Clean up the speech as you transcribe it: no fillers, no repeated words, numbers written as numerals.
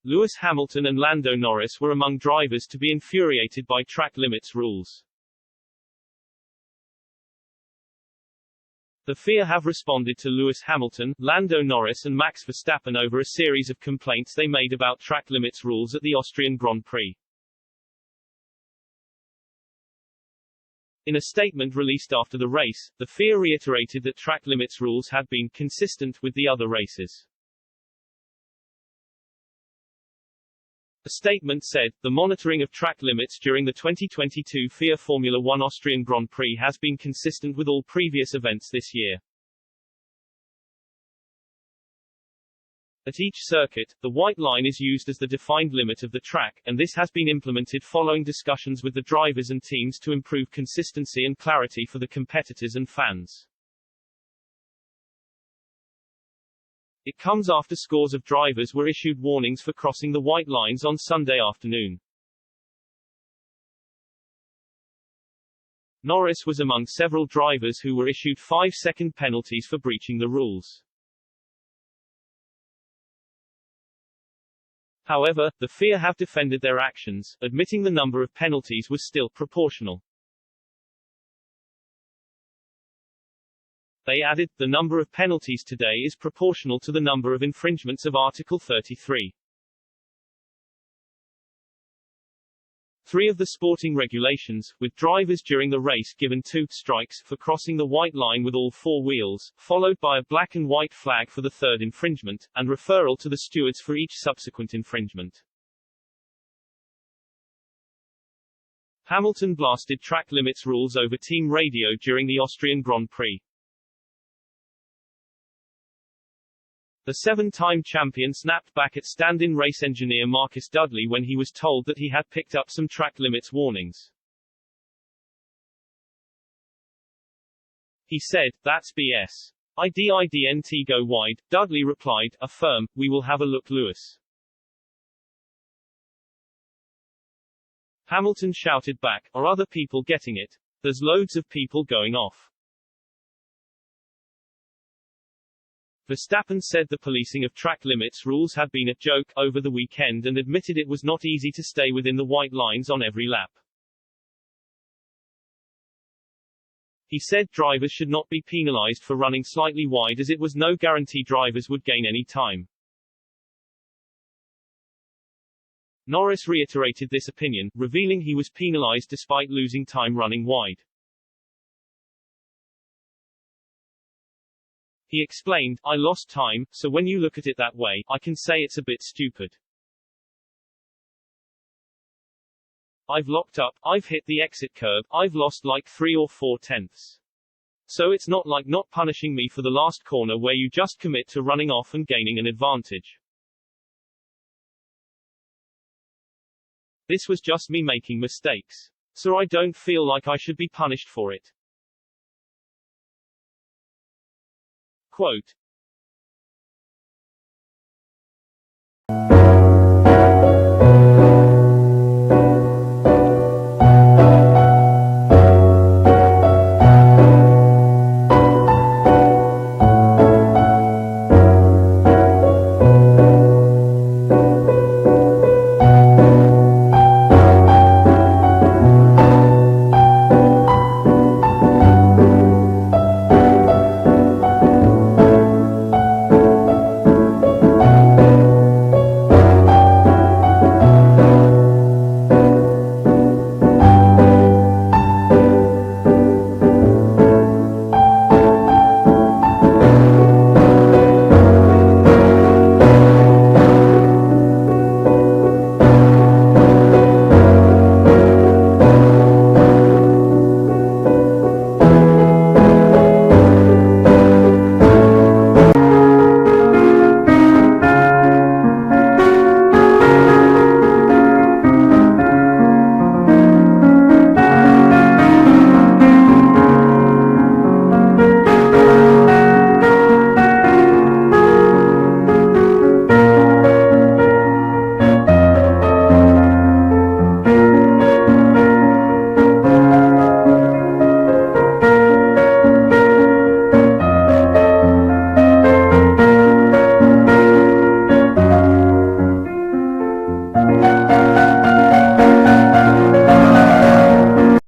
Lewis Hamilton and Lando Norris were among drivers to be infuriated by track limits rules. The FIA have responded to Lewis Hamilton, Lando Norris and Max Verstappen over a series of complaints they made about track limits rules at the Austrian Grand Prix. In a statement released after the race, the FIA reiterated that track limits rules had been consistent with the other races. The statement said, "The monitoring of track limits during the 2022 FIA Formula One Austrian Grand Prix has been consistent with all previous events this year. At each circuit, the white line is used as the defined limit of the track, and this has been implemented following discussions with the drivers and teams to improve consistency and clarity for the competitors and fans. It comes after scores of drivers were issued warnings for crossing the white lines on Sunday afternoon. Norris was among several drivers who were issued 5-second penalties for breaching the rules. However, the FIA have defended their actions, admitting the number of penalties was still proportional. They added, "The number of penalties today is proportional to the number of infringements of Article 33. 3 of the sporting regulations, with drivers during the race given 2 strikes for crossing the white line with all 4 wheels, followed by a black and white flag for the 3rd infringement, and referral to the stewards for each subsequent infringement." Hamilton blasted track limits rules over team radio during the Austrian Grand Prix. The 7-time champion snapped back at stand-in race engineer Marcus Dudley when he was told that he had picked up some track limits warnings. He said, "That's BS. I didn't go wide." Dudley replied, "Affirm, we will have a look, Lewis." Hamilton shouted back, "Are other people getting it? There's loads of people going off." Verstappen said the policing of track limits rules had been a joke over the weekend and admitted it was not easy to stay within the white lines on every lap. He said drivers should not be penalized for running slightly wide as it was no guarantee drivers would gain any time. Norris reiterated this opinion, revealing he was penalized despite losing time running wide. He explained, "I lost time, so when you look at it that way, I can say it's a bit stupid. I've locked up, I've hit the exit curb, I've lost like 3 or 4 tenths. So it's not like not punishing me for the last corner where you just commit to running off and gaining an advantage. This was just me making mistakes. So I don't feel like I should be punished for it." Quote,